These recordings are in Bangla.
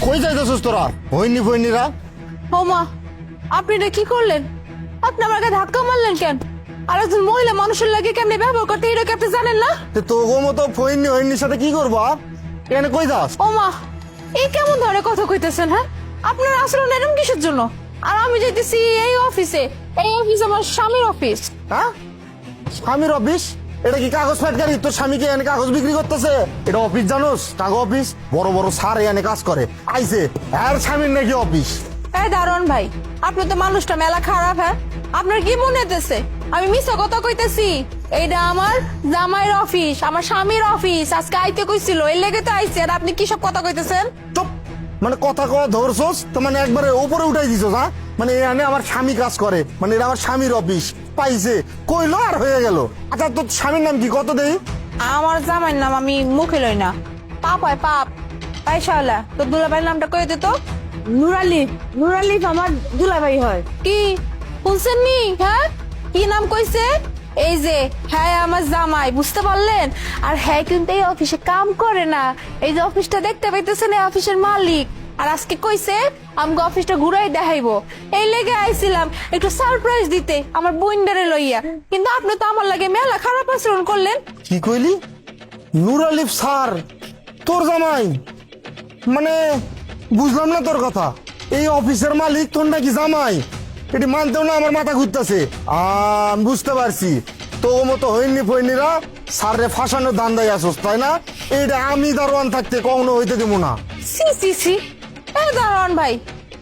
কই যাইতেছিস তোরা? হইনি ফইনিরা ও মা, আপনি এটা কি করলেন? আপনি আমার গায়ে ধাক্কা মারলেন কেন? আর একজন মহিলা মানুষের লাগে কেমনে ব্যবহার করতে এটা কি আপনি জানেন না? তোর মতো ফইনি হইনির সাথে কি করবো? এখানে কই যাস? ও মা, এই কেমন ধরনের কথা কইতেছেন? হ্যাঁ, আপনার আচরণ এরকম কিসের জন্য? আর আমি যাইতেছি এই অফিসে। এই অফিস আমার স্বামীর অফিস। হ্যাঁ, স্বামীর অফিস? এটা কি কাগজ ফ্যাক্টরি? তোর স্বামীকে এনে কাগজ বিক্রি করতেছে? এটা অফিস জানোস? কাগজ অফিস। বড় বড় স্যার এনে কাজ করে আইছে, আর স্বামীর নাকি অফিস? এই দারুন ভাই, আপনি তো মানুষটা মেলা খারাপ। হ্যাঁ, আপনার কি মনে হইতেছে আমি মিথ্যা কথা কইতেছি? এইটা আমার জামাইয়ের অফিস, আমার স্বামীর অফিস। আজকে আইতে কইছিল, এই লেগে তো আইছে। আর আপনি কি সব কথা কইতেছেন? চুপ। মানে কথা কওয়া ধরছস তো, মানে একবারে উপরে উঠাই দিছস। হ্যাঁ, মানে এখানে আমার স্বামী কাজ করে, মানে এটা আমার স্বামীর অফিস। পাইছে কইলো আর হয়ে গেল। আচ্ছা, তোর স্বামীর নাম কি কত দেই? আমার জামাইয়ের নাম আমি মুখে লই না। পাপ হয় পাপ। পাইসাওয়ালা, তো দুলাভাইয়ের নামটা কই দিত। নুরালি, নুরালি আমার দুলাভাই হয়। কি শুনছেন নি? হ্যাঁ, কি নাম কইছে? এই যে হ্যাঁ আমার জামাই, বুঝতে পারলেন? আর হ্যাঁ কিন্তু এই অফিসে কাম করে না। এই যে অফিসটা দেখতে পাইতেছেন, এই অফিসের মালিক। আর আজকে কইছে আমাকে অফিসটা ঘুরাই দেখাইবো। এই লেগে আইছিলাম একটু সারপ্রাইজ দিতে আমার বইন্ডারে লইয়া। কিন্তু আপনি তো আমার লাগে মেলা খারাপ আচরণ করলেন। কি কইলি? নূর আলিফ স্যার তোর জামাই? মানে বুঝলাম না তোর কথা। এই অফিসের মালিক তোর নাকি জামাই? এটি মানতেও না, আমার মাথা ঘুরতেছে। বুঝতে পারছি, তো মতো হইনি ফইনিরা স্যারে ফাঁসানোর ধান্দায় আসোস, তাই না? এইটা আমি দারোয়ান থাকতে কখনো হইতে দেবো না। সি সি সি, এই দারোয়ান ভাই,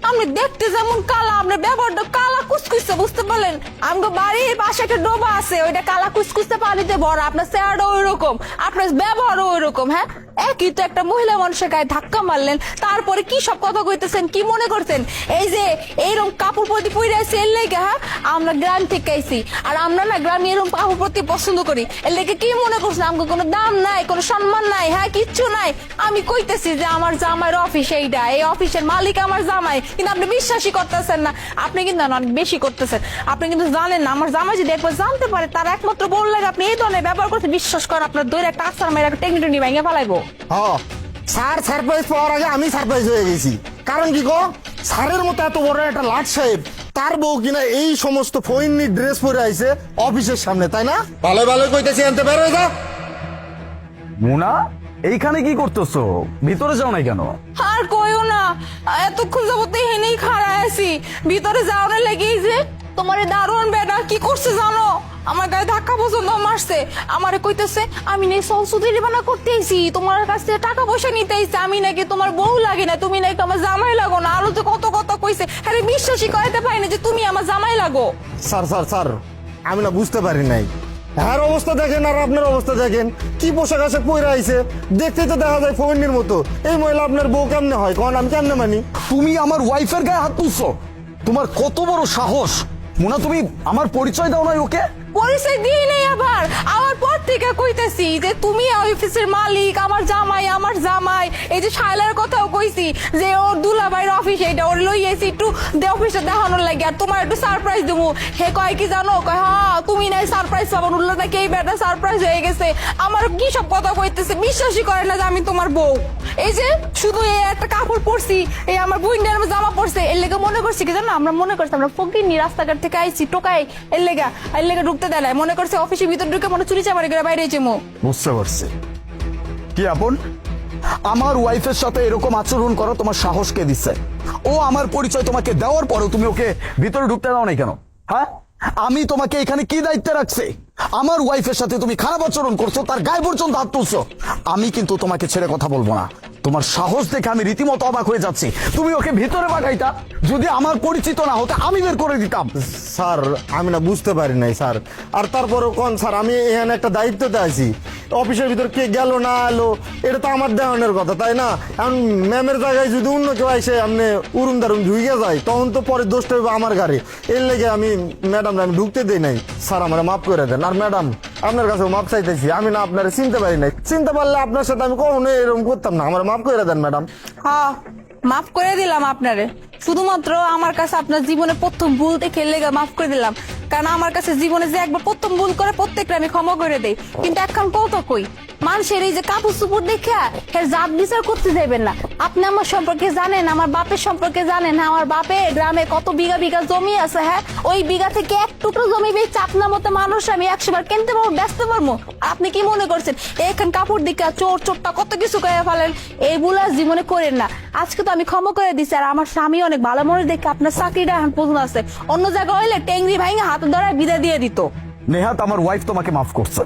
আপনি দেখতে যেমন কালা, আপনার ব্যবহারটা কালা কুচকুচে, বুঝতে পারলেন? আমগো বাড়ির পাশে একটা ডোবা আছে, ওইটা কালা কুচকুচে পানিতে ভরা। আপনার চেহারাও ওই রকম, আপনার ব্যবহারও ওই রকম। হ্যাঁ, একই তো একটা মহিলা মানুষের গায়ে ধাক্কা মারলেন, তারপরে কি সব কথা কইতেছেন? কি মনে করছেন এই যে এইরকম কাপড় প্রতি পরে আছে এর লেগে? হ্যাঁ, আমরা গ্রাম থেকে আইছি, আর আমরা না গ্রামে এরকম কাপড় প্রতি পছন্দ করি। এর লেগে কি মনে করছেন আমগো কোনো দাম নাই, কোনো সম্মান নাই? হ্যাঁ, কিচ্ছু নাই। আমি কইতেছি যে আমার জামাইয়ের অফিস এইটা, এই অফিসের মালিক আমার জামাই। কিন্তু আপনি বিশ্বাসই করতেছেন না। আপনি কিন্তু অনেক বেশি করতেছেন। আপনি কিন্তু জানেন না, আমার জামাই যদি একবার জানতে পারে, তার একমাত্র বললে আপনি এই ধরনের ব্যবহার করতে, বিশ্বাস করেন আপনার দৈর একটা আসার মেয়ের একটা টেকনিটনি ভেঙে ফেলাইবো। হ্যাঁ, স্যার সারপ্রাইজ পাওয়ার আগে আমি সারপ্রাইজ হয়ে গেছি। কারণ কি গো, স্যারের মতো এত বড় একটা লাট সাহেব, তার বউ কিনা এই সমস্ত ফইনি ড্রেস পরে আইছে অফিসের সামনে, তাই না? ভালো ভালো কইতেছি, আনতে বের হয়ে যা। মুনা, এইখানে কি করতেছো? ভিতরে যাও নাই কেন? আর কইও না, এতক্ষণ যাবত হেনেই খাড়া আছি। ভিতরে যাওয়ার লেগেই যে তোমার এই দারোয়ান বেটা কি করছে জানো? আমার গায়ে ধাক্কা পর্যন্ত মারছে। আমারে কইতেছে আমি নাকি সলসুদি বানা করতে আইছি, তোমার কাছ থেকে টাকা পয়সা নিতে আইছি, আমি নাকি তোমার বউ লাগে না, তুমি নাকি আমার জামাই লাগো না। আরো যে কত কথা কইছে, আরে বিশ্বাসই করাইতে পারি না যে তুমি আমার জামাই লাগো। স্যার স্যার স্যার, আমি না বুঝতে পারি নাই। হ্যাঁ, অবস্থা দেখেন আর আপনার অবস্থা দেখেন, কি পোশাক আশাক পরে আইছে, দেখতেই তো দেখা যায় ফইনির মতো। এই মহিলা আপনার বউ কেমনে হয়? কারণ আমি কেমনে মানি? তুমি আমার ওয়াইফের গায়ে হাত তুলছো? তোমার কত বড় সাহস! মুনা, তুমি আমার পরিচয় দাও নাই ওকে? পরিচয় দিই নেই আবার। আমার পর থেকে কইতেছি যে তুমি অফিসের মালিক, আমার জামাই, আমার জামাই। এই যে শায়লার কথাও কইছি যে ওর দুলাভাইয়ের অফিস এইটা, ওর লই এসি একটু অফিসে দেখানোর লাগে, আর তোমার একটু সারপ্রাইজ দেবো। হে কয় কি জানো, কয় হ্যাঁ তুমি নাই সারপ্রাইজ পাবো, উল্লো নাকি এই বেটা সারপ্রাইজ হয়ে গেছে। আমার কি সব কথা কইতেছে, বিশ্বাসই করে না যে আমি তোমার বউ। এই যে শুধু এই একটা কাপড় পরছি, এই আমার বুইন্ডার জামা পরছে, এর লেগে মনে করছি কি জানো, আমরা মনে করছি আমরা ফকিরনি, রাস্তাঘাট থেকে আইছি টোকাই। এর লেগে ঢুকতে দেয় না, মনে করছে অফিসের ভিতর ঢুকে মনে চুরি চামারি করে বাইরে যেমো। বুঝতে পারছি। কি আপন, আমার ওয়াইফের সাথে এরকম আচরণ করো তোমার সাহস কে দিচ্ছে? ও আমার পরিচয় তোমাকে দেওয়ার পরেও তুমি ওকে ভিতরে ঢুকতে দাও নাই কেন? হ্যাঁ, আমি তোমাকে এখানে কি দায়িত্বে রাখছি? আমার ওয়াইফের সাথে তুমি খারাপ আচরণ করছো, তার গায়ে পর্যন্ত হাত তুলছো। আমি কিন্তু তোমাকে ছেড়ে কথা বলবো না। তোমার সাহস দেখে আমি রীতিমতো অবাক হয়ে যাচ্ছি। তুমি ওকে ভিতরে পাঠাইতা, যদি আমার পরিচিত না হতে আমি বের করে দিতাম। স্যার, আমি না বুঝতে পারি নাই স্যার। আর তারপরে কোন স্যার, আমি এখানে একটা দায়িত্বতে আছি। অফিসের ভিতর কে গেল না এলো এটা তো আমার দেওয়ানের কথা, তাই না? এখন ম্যামের জায়গায় যদি অন্য কেউ এসে আপনি উরুম দারুম ঢুকে যায়, তখন তো পরে দোষটা হবে আমার গাড়ি। এর লেগে আমি ম্যাডাম আমি ঢুকতে দিই নাই। স্যার, আমার মাফ করে দেন। আর ম্যাডাম, আপনার কাছে মাপ চাইতেছি। আমি না আপনার চিনতে পারি নাই, চিনতে পারলে আপনার সাথে আমি কখনো এরকম করতাম না। আমার মাফ করে দেন ম্যাডাম। হ্যাঁ, মাফ করে দিলাম আপনারে। শুধুমাত্র আমার কাছে আপনার জীবনে প্রথম ভুল দেখে লেগে মাফ করে দিলাম। কারণ আমার কাছে জীবনে যে একবার প্রথম ভুল করে প্রত্যেকটা আমি ক্ষমা করে দেই, কিন্তু এখন কত কই মানুষের এই যে কাপড় চুপড় দেখে এর জাত বিচার করতে যাবেন না। আপনি আমার সম্পর্কে জানেন, আমার বাপের সম্পর্কে জানেন, আমার বাপে গ্রামে কত বিঘা বিঘা জমি আছে। হ্যাঁ, ওই বিঘা থেকে এক টুকরো জমি বেচে আপনার মতো মানুষ আমি 100 বার কিনতে পারবো, ব্যস্ত পারবো। আপনি কি মনে করছেন এখন কাপড় দিকে চোর চোরটা কত কিছু করে ফেলেন? এইগুলো আর জীবনে করেন না। আজকে তো আমি ক্ষমা করে দিচ্ছি, আর আমার স্বামী অনেক ভালো মনে দেখে আপনার চাকরিটা এখন পর্যন্ত আছে। অন্য জায়গায় হইলে টেংরি ভাইঙ্গা হাত ধরায় বিদায় দিয়ে দিত। নেহাত আমার ওয়াইফ তোমাকে মাফ করছে,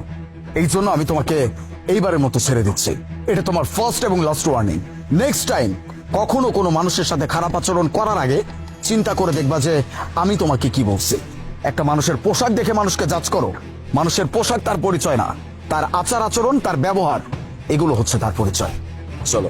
এই জন্য আমি তোমাকে এইবারের মতো ছেড়ে দিচ্ছি। এটা তোমার ফার্স্ট এবং লাস্ট ওয়ার্নিং। নেক্সট টাইম কখনো কোনো মানুষের সাথে খারাপ আচরণ করার আগে চিন্তা করে দেখবা যে আমি তোমাকে কি বলছি। একটা মানুষের পোশাক দেখে মানুষকে জাজ করো। মানুষের পোশাক তার পরিচয় না, তার আচার আচরণ, তার ব্যবহার, এগুলো হচ্ছে তার পরিচয়। চলো।